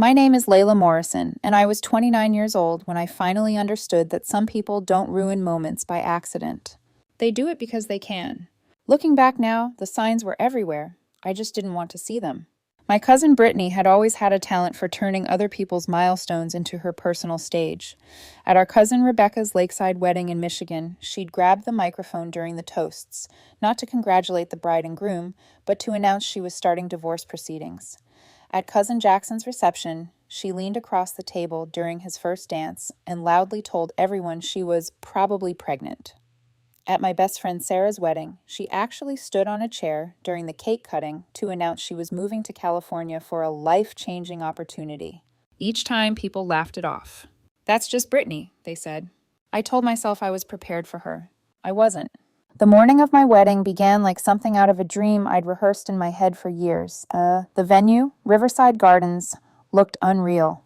My name is Layla Morrison, and I was 29 years old when I finally understood that some people don't ruin moments by accident. They do it because they can. Looking back now, the signs were everywhere. I just didn't want to see them. My cousin Brittany had always had a talent for turning other people's milestones into her personal stage. At our cousin Rebecca's lakeside wedding in Michigan, she'd grabbed the microphone during the toasts, not to congratulate the bride and groom, but to announce she was starting divorce proceedings. At Cousin Jackson's reception, she leaned across the table during his first dance and loudly told everyone she was probably pregnant. At my best friend Sarah's wedding, she actually stood on a chair during the cake cutting to announce she was moving to California for a life-changing opportunity. Each time, people laughed it off. "That's just Brittany," they said. I told myself I was prepared for her. I wasn't. The morning of my wedding began like something out of a dream I'd rehearsed in my head for years. The venue, Riverside Gardens, looked unreal.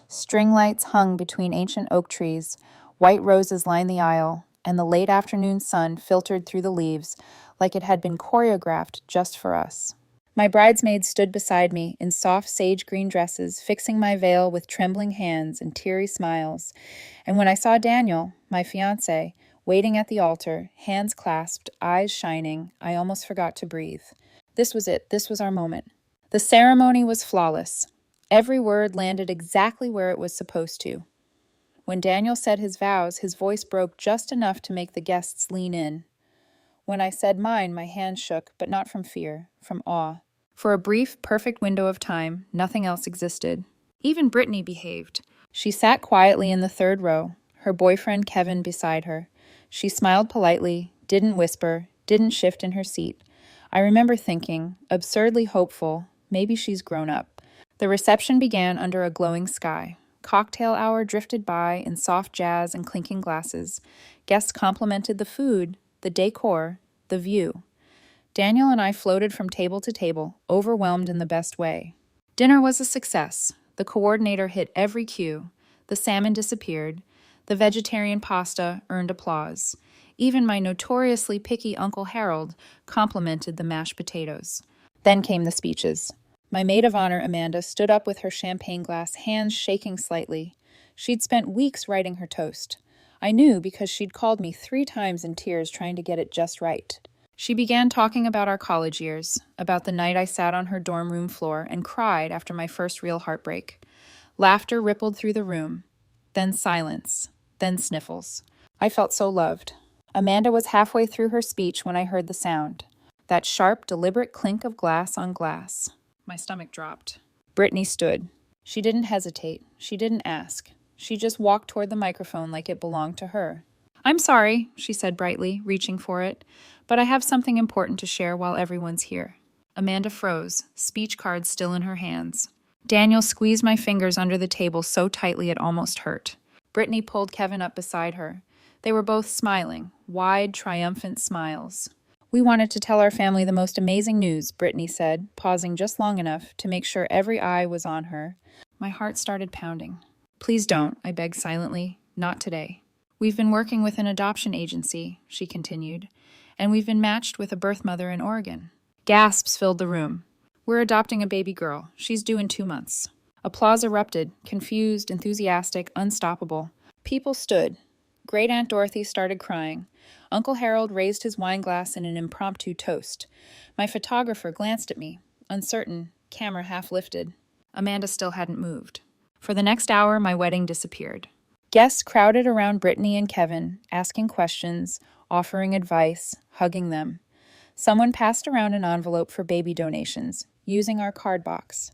String lights hung between ancient oak trees, white roses lined the aisle, and the late afternoon sun filtered through the leaves like it had been choreographed just for us. My bridesmaids stood beside me in soft sage green dresses, fixing my veil with trembling hands and teary smiles. And when I saw Daniel, my fiancé, waiting at the altar, hands clasped, eyes shining, I almost forgot to breathe. This was it. This was our moment. The ceremony was flawless. Every word landed exactly where it was supposed to. When Daniel said his vows, his voice broke just enough to make the guests lean in. When I said mine, my hand shook, but not from fear, from awe. For a brief, perfect window of time, nothing else existed. Even Brittany behaved. She sat quietly in the third row, her boyfriend Kevin beside her. She smiled politely, didn't whisper, didn't shift in her seat. I remember thinking, absurdly hopeful, maybe she's grown up. The reception began under a glowing sky. Cocktail hour drifted by in soft jazz and clinking glasses. Guests complimented the food, the decor, the view. Daniel and I floated from table to table, overwhelmed in the best way. Dinner was a success. The coordinator hit every cue. The salmon disappeared. The vegetarian pasta earned applause. Even my notoriously picky Uncle Harold complimented the mashed potatoes. Then came the speeches. My maid of honor, Amanda, stood up with her champagne glass, hands shaking slightly. She'd spent weeks writing her toast. I knew because she'd called me 3 times in tears trying to get it just right. She began talking about our college years, about the night I sat on her dorm room floor and cried after my first real heartbreak. Laughter rippled through the room. Then silence. Then sniffles. I felt so loved. Amanda was halfway through her speech when I heard the sound. That sharp, deliberate clink of glass on glass. My stomach dropped. Brittany stood. She didn't hesitate. She didn't ask. She just walked toward the microphone like it belonged to her. "I'm sorry," she said brightly, reaching for it, "but I have something important to share while everyone's here." Amanda froze, speech cards still in her hands. Daniel squeezed my fingers under the table so tightly it almost hurt. Brittany pulled Kevin up beside her. They were both smiling, wide, triumphant smiles. "We wanted to tell our family the most amazing news," Brittany said, pausing just long enough to make sure every eye was on her. My heart started pounding. "Please don't," I begged silently. "Not today." "We've been working with an adoption agency," she continued, "and we've been matched with a birth mother in Oregon." Gasps filled the room. "We're adopting a baby girl. She's due in 2 months." Applause erupted, confused, enthusiastic, unstoppable. People stood. Great Aunt Dorothy started crying. Uncle Harold raised his wine glass in an impromptu toast. My photographer glanced at me, uncertain, camera half lifted. Amanda still hadn't moved. For the next hour, my wedding disappeared. Guests crowded around Brittany and Kevin, asking questions, offering advice, hugging them. Someone passed around an envelope for baby donations, using our card box.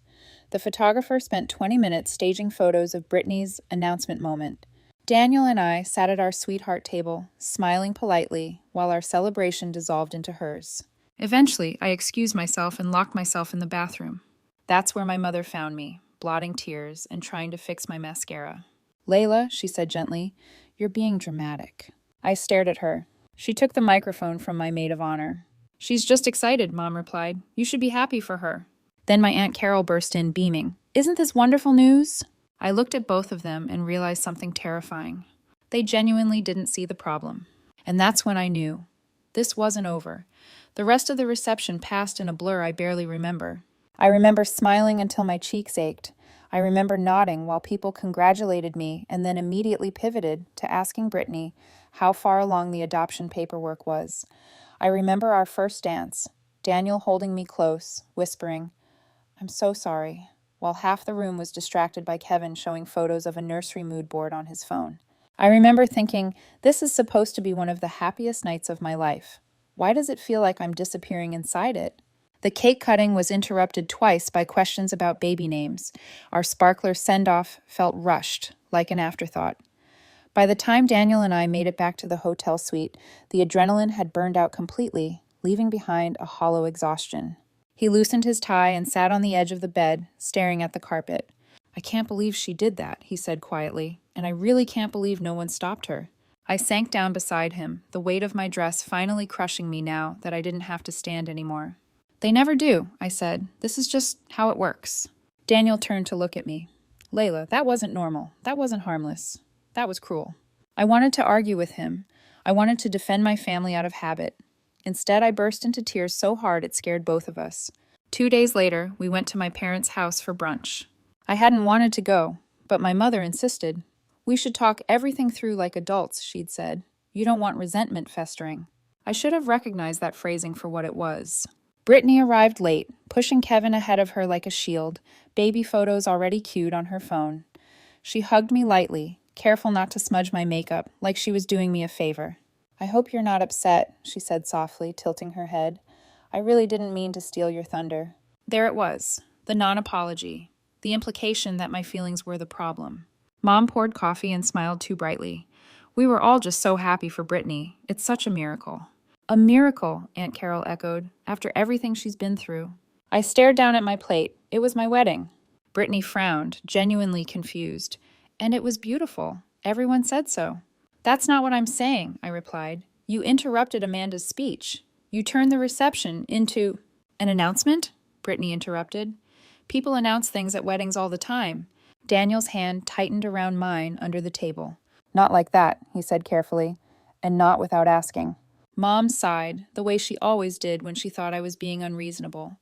The photographer spent 20 minutes staging photos of Brittany's announcement moment. Daniel and I sat at our sweetheart table, smiling politely, while our celebration dissolved into hers. Eventually, I excused myself and locked myself in the bathroom. That's where my mother found me, blotting tears and trying to fix my mascara. "Layla," she said gently, "you're being dramatic." I stared at her. She took the microphone from my maid of honor. "She's just excited," Mom replied. "You should be happy for her." Then my Aunt Carol burst in, beaming. "Isn't this wonderful news?" I looked at both of them and realized something terrifying. They genuinely didn't see the problem. And that's when I knew. This wasn't over. The rest of the reception passed in a blur I barely remember. I remember smiling until my cheeks ached. I remember nodding while people congratulated me and then immediately pivoted to asking Brittany how far along the adoption paperwork was. I remember our first dance, Daniel holding me close, whispering, "I'm so sorry," while half the room was distracted by Kevin showing photos of a nursery mood board on his phone. I remember thinking, this is supposed to be one of the happiest nights of my life. Why does it feel like I'm disappearing inside it? The cake cutting was interrupted twice by questions about baby names. Our sparkler send-off felt rushed, like an afterthought. By the time Daniel and I made it back to the hotel suite, the adrenaline had burned out completely, leaving behind a hollow exhaustion. He loosened his tie and sat on the edge of the bed, staring at the carpet. "I can't believe she did that," he said quietly, "and I really can't believe no one stopped her." I sank down beside him, the weight of my dress finally crushing me now that I didn't have to stand anymore. "They never do," I said. "This is just how it works." Daniel turned to look at me. "Layla, that wasn't normal. That wasn't harmless. That was cruel." I wanted to argue with him. I wanted to defend my family out of habit. Instead, I burst into tears so hard it scared both of us. 2 days later, we went to my parents' house for brunch. I hadn't wanted to go, but my mother insisted. "We should talk everything through like adults," she'd said. "You don't want resentment festering." I should have recognized that phrasing for what it was. Brittany arrived late, pushing Kevin ahead of her like a shield, baby photos already queued on her phone. She hugged me lightly, careful not to smudge my makeup, like she was doing me a favor. "I hope you're not upset," she said softly, tilting her head. "I really didn't mean to steal your thunder." There it was, the non-apology, the implication that my feelings were the problem. Mom poured coffee and smiled too brightly. "We were all just so happy for Brittany. It's such a miracle." "A miracle," Aunt Carol echoed, "after everything she's been through." I stared down at my plate. It was my wedding. Brittany frowned, genuinely confused. "And it was beautiful. Everyone said so." "That's not what I'm saying," I replied. "You interrupted Amanda's speech. You turned the reception into—" "An announcement?" Brittany interrupted. "People announce things at weddings all the time." Daniel's hand tightened around mine under the table. "Not like that," he said carefully, "and not without asking." Mom sighed, the way she always did when she thought I was being unreasonable.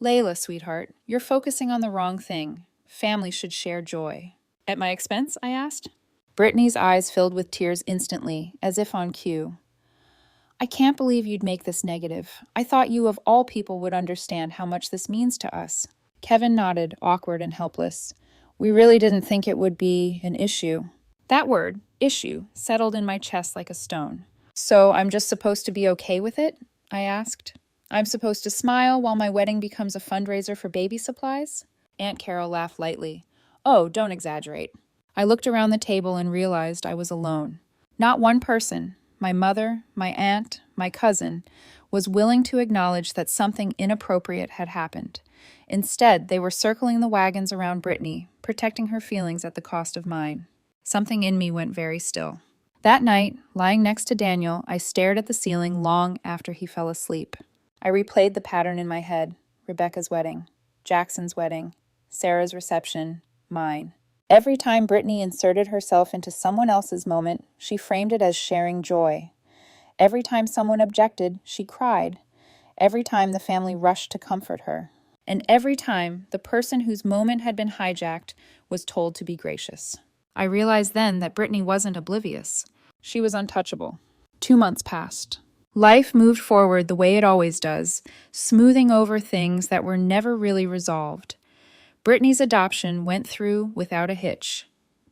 "Layla, sweetheart, you're focusing on the wrong thing. Family should share joy." "At my expense?" I asked. Brittany's eyes filled with tears instantly, as if on cue. "I can't believe you'd make this negative. I thought you of all people would understand how much this means to us." Kevin nodded, awkward and helpless. "We really didn't think it would be an issue." That word, issue, settled in my chest like a stone. "So I'm just supposed to be okay with it?" I asked. "I'm supposed to smile while my wedding becomes a fundraiser for baby supplies?" Aunt Carol laughed lightly. "Oh, don't exaggerate." I looked around the table and realized I was alone. Not one person, my mother, my aunt, my cousin, was willing to acknowledge that something inappropriate had happened. Instead, they were circling the wagons around Brittany, protecting her feelings at the cost of mine. Something in me went very still. That night, lying next to Daniel, I stared at the ceiling long after he fell asleep. I replayed the pattern in my head: Rebecca's wedding, Jackson's wedding, Sarah's reception, mine. Every time Brittany inserted herself into someone else's moment, she framed it as sharing joy. Every time someone objected, she cried. Every time the family rushed to comfort her. And every time the person whose moment had been hijacked was told to be gracious. I realized then that Brittany wasn't oblivious. She was untouchable. 2 months passed. Life moved forward the way it always does, smoothing over things that were never really resolved. Brittany's adoption went through without a hitch.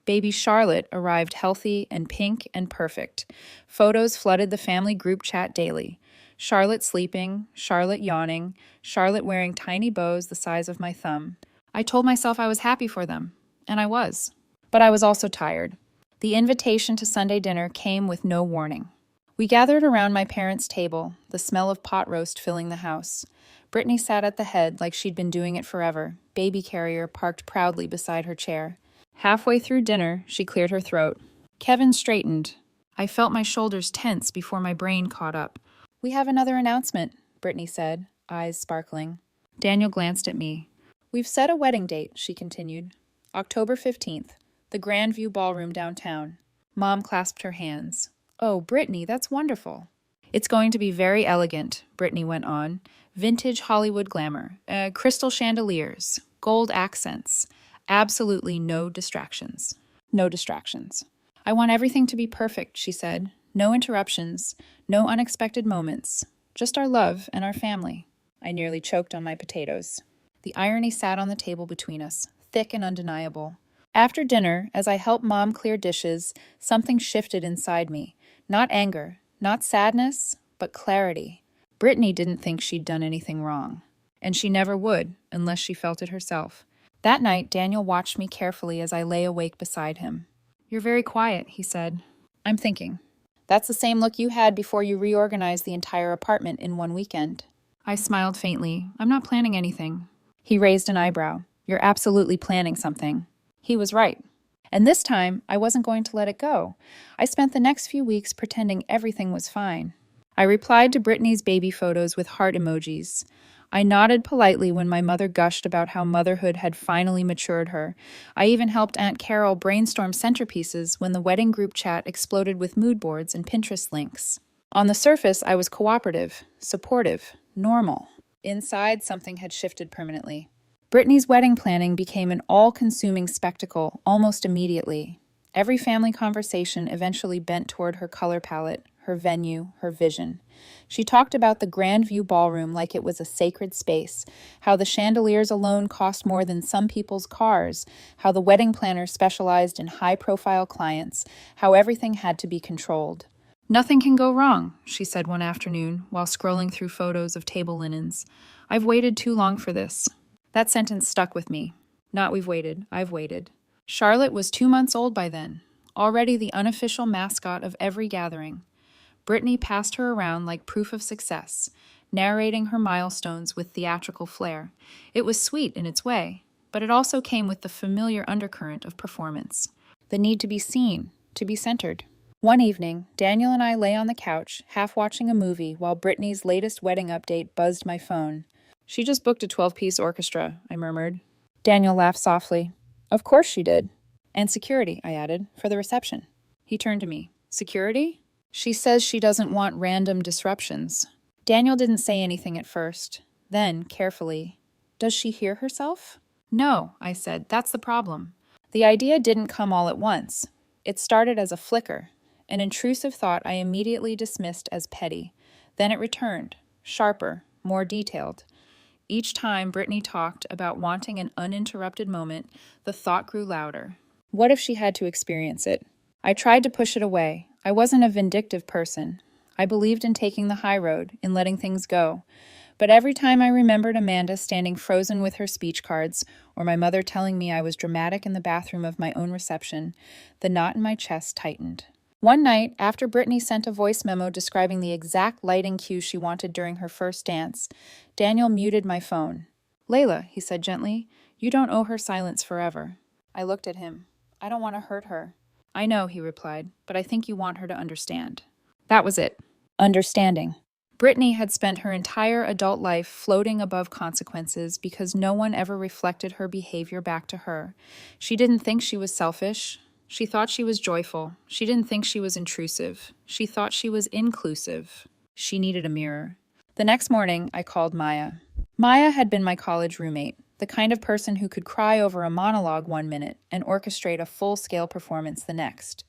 Baby Charlotte arrived healthy and pink and perfect. Photos flooded the family group chat daily. Charlotte sleeping, Charlotte yawning, Charlotte wearing tiny bows the size of my thumb. I told myself I was happy for them, and I was. But I was also tired. The invitation to Sunday dinner came with no warning. We gathered around my parents' table, the smell of pot roast filling the house. Brittany sat at the head like she'd been doing it forever, baby carrier parked proudly beside her chair. Halfway through dinner, she cleared her throat. Kevin straightened. I felt my shoulders tense before my brain caught up. "We have another announcement," Brittany said, eyes sparkling. Daniel glanced at me. "We've set a wedding date," she continued. "October 15th. The Grandview Ballroom downtown." Mom clasped her hands. "Oh, Brittany, that's wonderful." "It's going to be very elegant," Brittany went on. "Vintage Hollywood glamour. Crystal chandeliers. Gold accents. Absolutely no distractions. No distractions. I want everything to be perfect, she said. No interruptions, no unexpected moments, just our love and our family. I nearly choked on my potatoes. The irony sat on the table between us, thick and undeniable. After dinner, as I helped Mom clear dishes, something shifted inside me. Not anger, not sadness, but clarity. Brittany didn't think she'd done anything wrong. And she never would, unless she felt it herself. That night, Daniel watched me carefully as I lay awake beside him. "You're very quiet," he said. "I'm thinking." "That's the same look you had before you reorganized the entire apartment in one weekend." I smiled faintly. "I'm not planning anything." He raised an eyebrow. "You're absolutely planning something." He was right. And this time, I wasn't going to let it go. I spent the next few weeks pretending everything was fine. I replied to Brittany's baby photos with heart emojis. I nodded politely when my mother gushed about how motherhood had finally matured her. I even helped Aunt Carol brainstorm centerpieces when the wedding group chat exploded with mood boards and Pinterest links. On the surface, I was cooperative, supportive, normal. Inside, something had shifted permanently. Brittany's wedding planning became an all-consuming spectacle almost immediately. Every family conversation eventually bent toward her color palette, her venue, her vision. She talked about the Grand View Ballroom like it was a sacred space, how the chandeliers alone cost more than some people's cars, how the wedding planner specialized in high-profile clients, how everything had to be controlled. "Nothing can go wrong," she said one afternoon while scrolling through photos of table linens. "I've waited too long for this." That sentence stuck with me. Not "we've waited, I've waited." Charlotte was 2 months old by then, already the unofficial mascot of every gathering. Brittany passed her around like proof of success, narrating her milestones with theatrical flair. It was sweet in its way, but it also came with the familiar undercurrent of performance. The need to be seen, to be centered. One evening, Daniel and I lay on the couch, half watching a movie, while Brittany's latest wedding update buzzed my phone. "She just booked a 12-piece orchestra," I murmured. Daniel laughed softly. "Of course she did." "And security," I added, "for the reception." He turned to me. "Security?" "She says she doesn't want random disruptions." Daniel didn't say anything at first. Then, carefully, "Does she hear herself?" "No," I said, "that's the problem." The idea didn't come all at once. It started as a flicker, an intrusive thought I immediately dismissed as petty. Then it returned, sharper, more detailed. Each time Brittany talked about wanting an uninterrupted moment, the thought grew louder. What if she had to experience it? I tried to push it away. I wasn't a vindictive person. I believed in taking the high road, in letting things go. But every time I remembered Amanda standing frozen with her speech cards, or my mother telling me I was dramatic in the bathroom of my own reception, the knot in my chest tightened. One night, after Brittany sent a voice memo describing the exact lighting cue she wanted during her first dance, Daniel muted my phone. "Layla," he said gently, "you don't owe her silence forever." I looked at him. "I don't want to hurt her." "I know," he replied, "but I think you want her to understand." That was it. Understanding. Brittany had spent her entire adult life floating above consequences because no one ever reflected her behavior back to her. She didn't think she was selfish. She thought she was joyful. She didn't think she was intrusive. She thought she was inclusive. She needed a mirror. The next morning, I called Maya. Maya had been my college roommate, the kind of person who could cry over a monologue 1 minute and orchestrate a full-scale performance the next.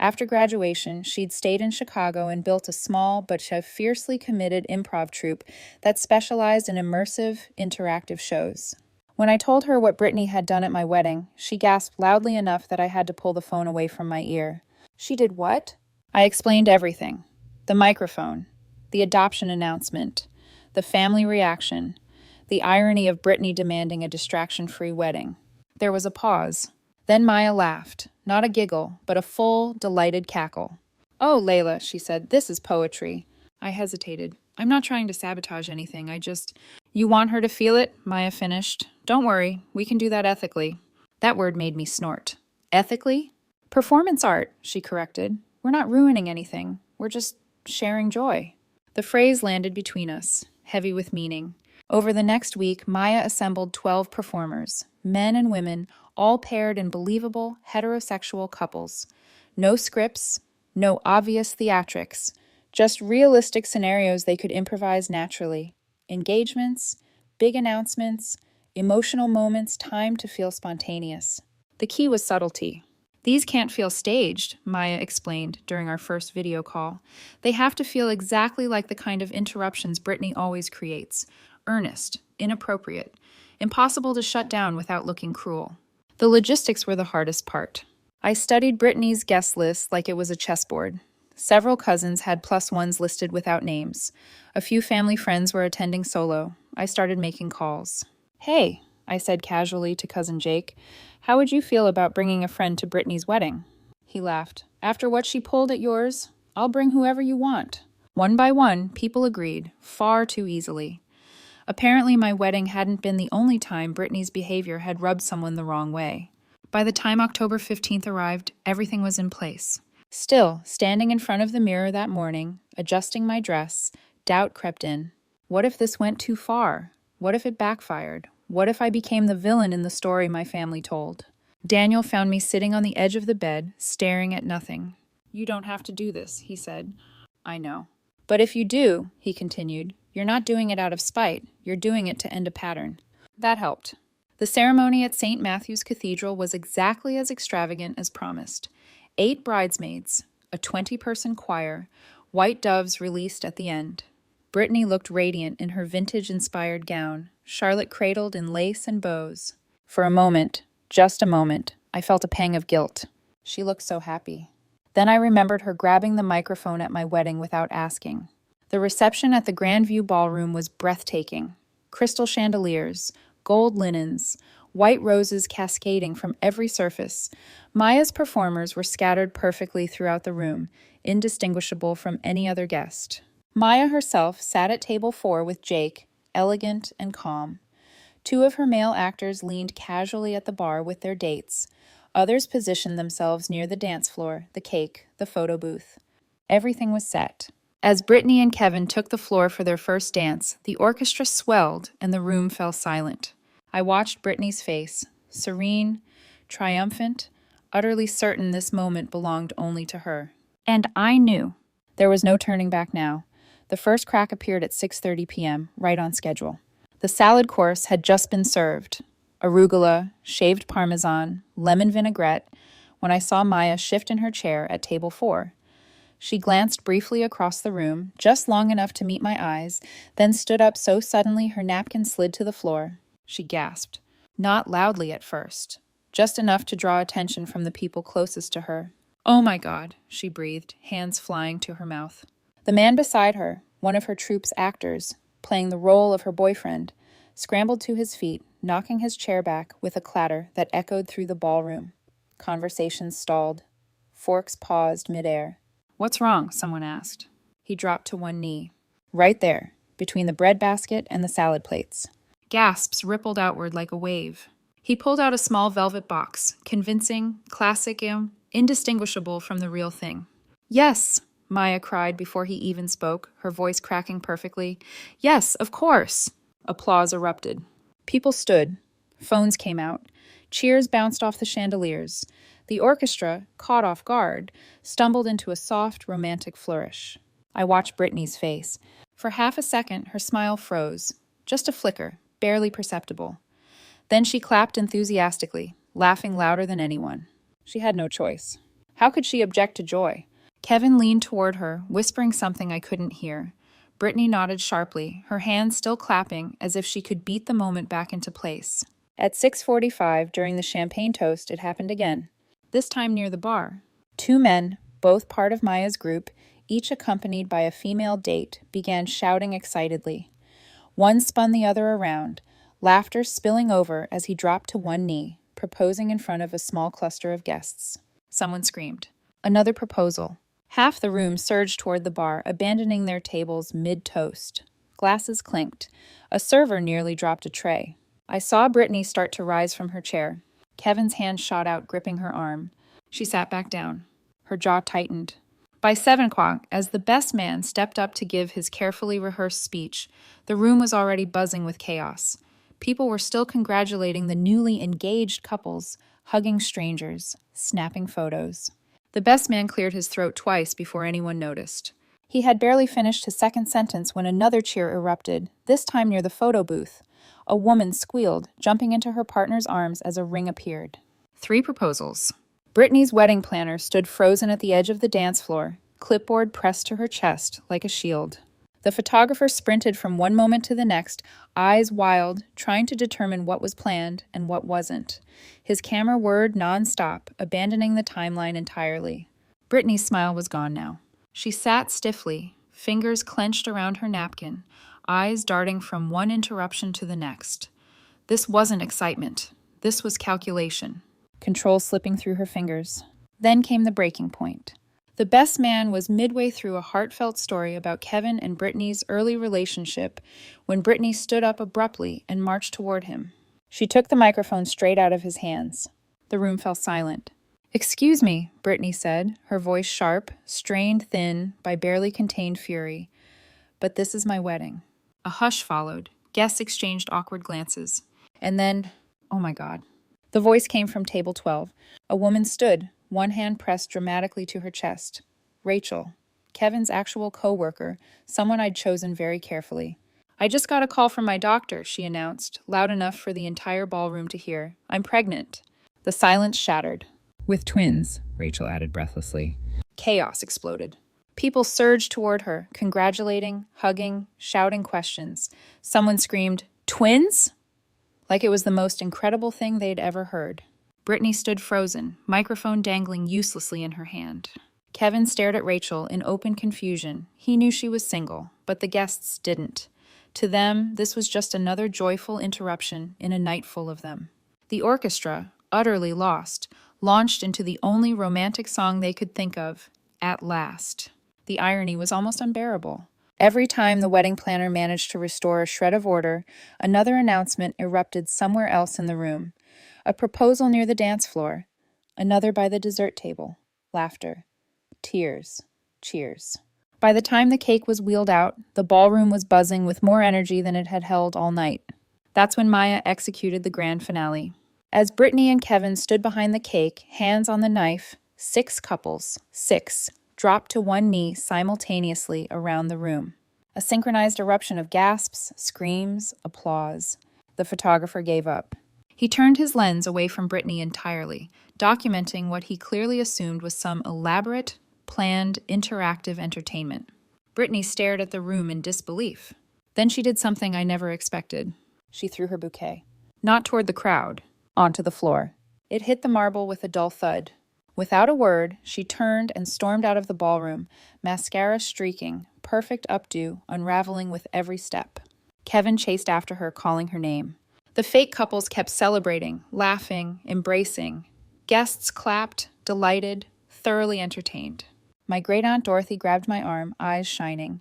After graduation, she'd stayed in Chicago and built a small but fiercely committed improv troupe that specialized in immersive, interactive shows. When I told her what Brittany had done at my wedding, she gasped loudly enough that I had to pull the phone away from my ear. "She did what?" I explained everything. The microphone, the adoption announcement, the family reaction, the irony of Brittany demanding a distraction-free wedding. There was a pause. Then Maya laughed, not a giggle, but a full, delighted cackle. "Oh, Layla," she said, "this is poetry." I hesitated. "I'm not trying to sabotage anything, You want her to feel it?" Maya finished. "Don't worry, we can do that ethically." That word made me snort. Ethically? "Performance art," she corrected. "We're not ruining anything. We're just sharing joy." The phrase landed between us, heavy with meaning. Over the next week, Maya assembled 12 performers, men and women, all paired in believable, heterosexual couples. No scripts, no obvious theatrics, just realistic scenarios they could improvise naturally. Engagements, big announcements, Emotional moments timed to feel spontaneous. The key was subtlety. These can't feel staged, Maya explained during our first video call. They have to feel exactly like the kind of interruptions Brittany always creates. Earnest, inappropriate, impossible to shut down without looking cruel. The logistics were the hardest part. I studied Brittany's guest list like it was a chessboard. Several cousins had plus ones listed without names. A few family friends were attending solo. I started making calls. "Hey," I said casually to cousin Jake, "how would you feel about bringing a friend to Brittany's wedding?" He laughed. "After what she pulled at yours, I'll bring whoever you want." One by one, people agreed, far too easily. Apparently, my wedding hadn't been the only time Brittany's behavior had rubbed someone the wrong way. By the time October 15th arrived, everything was in place. Still, standing in front of the mirror that morning, adjusting my dress, doubt crept in. What if this went too far? What if it backfired? What if I became the villain in the story my family told? Daniel found me sitting on the edge of the bed, staring at nothing. "You don't have to do this," he said. "I know." "But if you do," he continued, "you're not doing it out of spite. You're doing it to end a pattern." That helped. The ceremony at St. Matthew's Cathedral was exactly as extravagant as promised. 8 bridesmaids, a 20-person choir, white doves released at the end. Brittany looked radiant in her vintage-inspired gown, Charlotte cradled in lace and bows. For a moment, just a moment, I felt a pang of guilt. She looked so happy. Then I remembered her grabbing the microphone at my wedding without asking. The reception at the Grandview Ballroom was breathtaking. Crystal chandeliers, gold linens, white roses cascading from every surface. Maya's performers were scattered perfectly throughout the room, indistinguishable from any other guest. Maya herself sat at table 4 with Jake, elegant and calm. 2 of her male actors leaned casually at the bar with their dates. Others positioned themselves near the dance floor, the cake, the photo booth. Everything was set. As Brittany and Kevin took the floor for their first dance, the orchestra swelled and the room fell silent. I watched Brittany's face, serene, triumphant, utterly certain this moment belonged only to her. And I knew. There was no turning back now. The first crack appeared at 6:30 p.m., right on schedule. The salad course had just been served. Arugula, shaved parmesan, lemon vinaigrette, when I saw Maya shift in her chair at table 4. She glanced briefly across the room, just long enough to meet my eyes, then stood up so suddenly her napkin slid to the floor. She gasped. Not loudly at first, just enough to draw attention from the people closest to her. "Oh my God," she breathed, hands flying to her mouth. The man beside her, one of her troupe's actors, playing the role of her boyfriend, scrambled to his feet, knocking his chair back with a clatter that echoed through the ballroom. Conversations stalled. Forks paused midair. "What's wrong?" someone asked. He dropped to one knee. Right there, between the bread basket and the salad plates. Gasps rippled outward like a wave. He pulled out a small velvet box, convincing, classic, indistinguishable from the real thing. "Yes," Maya cried before he even spoke, her voice cracking perfectly. "Yes, of course." Applause erupted. People stood. Phones came out. Cheers bounced off the chandeliers. The orchestra, caught off guard, stumbled into a soft, romantic flourish. I watched Brittany's face. For half a second, her smile froze. Just a flicker, barely perceptible. Then she clapped enthusiastically, laughing louder than anyone. She had no choice. How could she object to joy? Kevin leaned toward her, whispering something I couldn't hear. Brittany nodded sharply, her hands still clapping as if she could beat the moment back into place. At 6:45, during the champagne toast, it happened again. This time near the bar. 2 men, both part of Maya's group, each accompanied by a female date, began shouting excitedly. One spun the other around, laughter spilling over as he dropped to one knee, proposing in front of a small cluster of guests. Someone screamed. Another proposal. Half the room surged toward the bar, abandoning their tables mid-toast. Glasses clinked. A server nearly dropped a tray. I saw Brittany start to rise from her chair. Kevin's hand shot out, gripping her arm. She sat back down. Her jaw tightened. By 7 o'clock, as the best man stepped up to give his carefully rehearsed speech, the room was already buzzing with chaos. People were still congratulating the newly engaged couples, hugging strangers, snapping photos. The best man cleared his throat twice before anyone noticed. He had barely finished his second sentence when another cheer erupted, this time near the photo booth. A woman squealed, jumping into her partner's arms as a ring appeared. 3 proposals. Brittany's wedding planner stood frozen at the edge of the dance floor, clipboard pressed to her chest like a shield. The photographer sprinted from one moment to the next, eyes wild, trying to determine what was planned and what wasn't. His camera whirred non-stop, abandoning the timeline entirely. Brittany's smile was gone now. She sat stiffly, fingers clenched around her napkin, eyes darting from one interruption to the next. This wasn't excitement. This was calculation. Control slipping through her fingers. Then came the breaking point. The best man was midway through a heartfelt story about Kevin and Brittany's early relationship when Brittany stood up abruptly and marched toward him. She took the microphone straight out of his hands. The room fell silent. "Excuse me," Brittany said, her voice sharp, strained thin by barely contained fury. "But this is my wedding." A hush followed. Guests exchanged awkward glances. And then, oh my God. The voice came from table 12. A woman stood, one hand pressed dramatically to her chest. Rachel, Kevin's actual co-worker, someone I'd chosen very carefully. "I just got a call from my doctor," she announced, loud enough for the entire ballroom to hear. "I'm pregnant." The silence shattered. "With twins," Rachel added breathlessly. Chaos exploded. People surged toward her, congratulating, hugging, shouting questions. Someone screamed, "Twins?" Like it was the most incredible thing they'd ever heard. Brittany stood frozen, microphone dangling uselessly in her hand. Kevin stared at Rachel in open confusion. He knew she was single, but the guests didn't. To them, this was just another joyful interruption in a night full of them. The orchestra, utterly lost, launched into the only romantic song they could think of, "At Last." The irony was almost unbearable. Every time the wedding planner managed to restore a shred of order, another announcement erupted somewhere else in the room. A proposal near the dance floor, another by the dessert table. Laughter. Tears. Cheers. By the time the cake was wheeled out, the ballroom was buzzing with more energy than it had held all night. That's when Maya executed the grand finale. As Brittany and Kevin stood behind the cake, hands on the knife, 6 couples, 6, dropped to one knee simultaneously around the room. A synchronized eruption of gasps, screams, applause. The photographer gave up. He turned his lens away from Brittany entirely, documenting what he clearly assumed was some elaborate, planned, interactive entertainment. Brittany stared at the room in disbelief. Then she did something I never expected. She threw her bouquet. Not toward the crowd, onto the floor. It hit the marble with a dull thud. Without a word, she turned and stormed out of the ballroom, mascara streaking, perfect updo unraveling with every step. Kevin chased after her, calling her name. The fake couples kept celebrating, laughing, embracing. Guests clapped, delighted, thoroughly entertained. My great-aunt Dorothy grabbed my arm, eyes shining.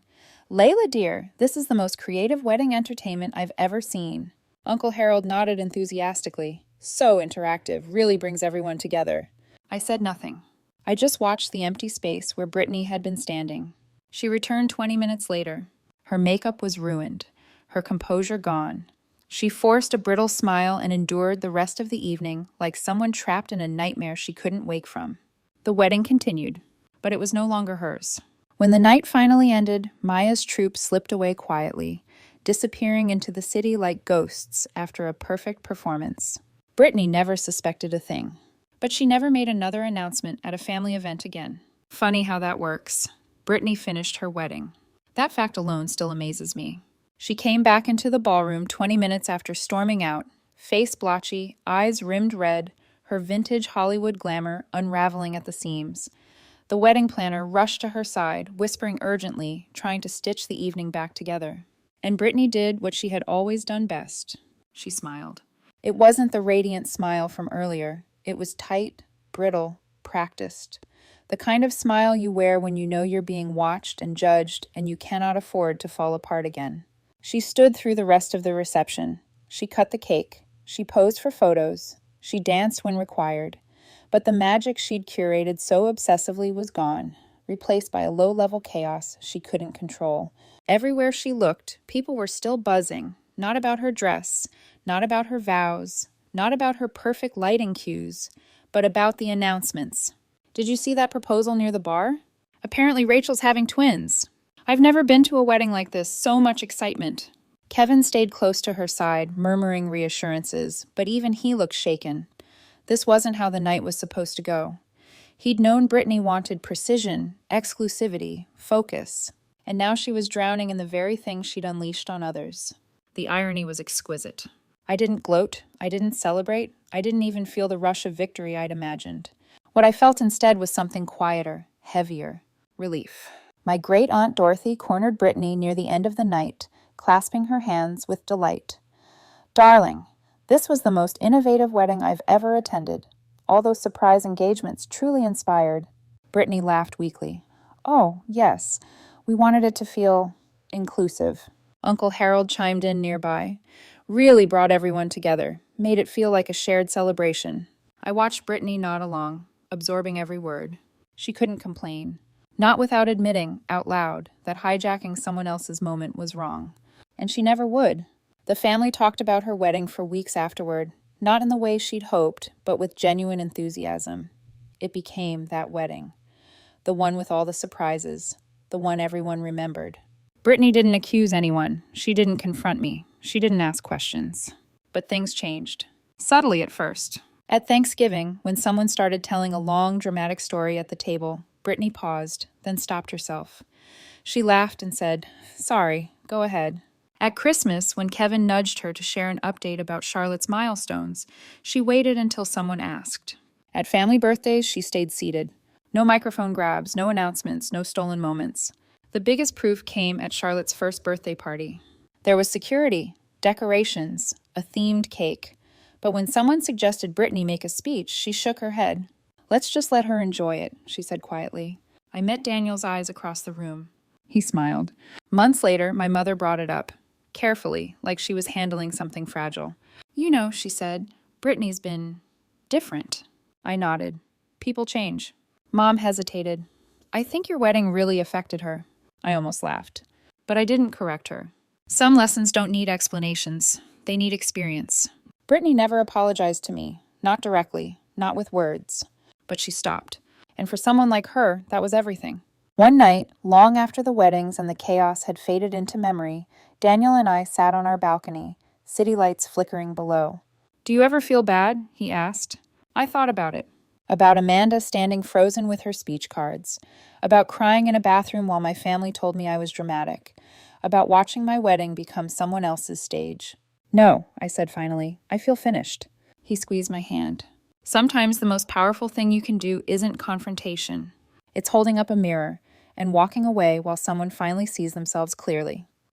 "Layla, dear, this is the most creative wedding entertainment I've ever seen." Uncle Harold nodded enthusiastically. "So interactive, really brings everyone together." I said nothing. I just watched the empty space where Brittany had been standing. She returned 20 minutes later. Her makeup was ruined, her composure gone. She forced a brittle smile and endured the rest of the evening like someone trapped in a nightmare she couldn't wake from. The wedding continued, but it was no longer hers. When the night finally ended, Maya's troupe slipped away quietly, disappearing into the city like ghosts after a perfect performance. Brittany never suspected a thing. But she never made another announcement at a family event again. Funny how that works. Brittany finished her wedding. That fact alone still amazes me. She came back into the ballroom 20 minutes after storming out, face blotchy, eyes rimmed red, her vintage Hollywood glamour unraveling at the seams. The wedding planner rushed to her side, whispering urgently, trying to stitch the evening back together. And Brittany did what she had always done best. She smiled. It wasn't the radiant smile from earlier. It was tight, brittle, practiced. The kind of smile you wear when you know you're being watched and judged and you cannot afford to fall apart again. She stood through the rest of the reception. She cut the cake. She posed for photos. She danced when required. But the magic she'd curated so obsessively was gone, replaced by a low-level chaos she couldn't control. Everywhere she looked, people were still buzzing, not about her dress, not about her vows, not about her perfect lighting cues, but about the announcements. "Did you see that proposal near the bar? Apparently Rachel's having twins. I've never been to a wedding like this, so much excitement." Kevin stayed close to her side, murmuring reassurances, but even he looked shaken. This wasn't how the night was supposed to go. He'd known Brittany wanted precision, exclusivity, focus, and now she was drowning in the very thing she'd unleashed on others. The irony was exquisite. I didn't gloat, I didn't celebrate, I didn't even feel the rush of victory I'd imagined. What I felt instead was something quieter, heavier, relief. My great-aunt Dorothy cornered Brittany near the end of the night, clasping her hands with delight. "Darling, this was the most innovative wedding I've ever attended. All those surprise engagements truly inspired." Brittany laughed weakly. "Oh, yes, we wanted it to feel inclusive." Uncle Harold chimed in nearby. "Really brought everyone together, made it feel like a shared celebration." I watched Brittany nod along, absorbing every word. She couldn't complain. Not without admitting, out loud, that hijacking someone else's moment was wrong. And she never would. The family talked about her wedding for weeks afterward, not in the way she'd hoped, but with genuine enthusiasm. It became that wedding. The one with all the surprises. The one everyone remembered. Brittany didn't accuse anyone. She didn't confront me. She didn't ask questions. But things changed. Subtly at first. At Thanksgiving, when someone started telling a long, dramatic story at the table, Brittany paused, then stopped herself. She laughed and said, "Sorry, go ahead." At Christmas, when Kevin nudged her to share an update about Charlotte's milestones, she waited until someone asked. At family birthdays, she stayed seated. No microphone grabs, no announcements, no stolen moments. The biggest proof came at Charlotte's first birthday party. There was security, decorations, a themed cake. But when someone suggested Brittany make a speech, she shook her head. "Let's just let her enjoy it," she said quietly. I met Daniel's eyes across the room. He smiled. Months later, my mother brought it up, carefully, like she was handling something fragile. "You know," she said, "Brittany's been different." I nodded. "People change." Mom hesitated. "I think your wedding really affected her." I almost laughed. But I didn't correct her. Some lessons don't need explanations. They need experience. Brittany never apologized to me. Not directly. Not with words. But she stopped. And for someone like her, that was everything. One night, long after the weddings and the chaos had faded into memory, Daniel and I sat on our balcony, city lights flickering below. "Do you ever feel bad?" he asked. I thought about it. About Amanda standing frozen with her speech cards. About crying in a bathroom while my family told me I was dramatic. About watching my wedding become someone else's stage. "No," I said finally. "I feel finished." He squeezed my hand. Sometimes the most powerful thing you can do isn't confrontation. It's holding up a mirror and walking away while someone finally sees themselves clearly.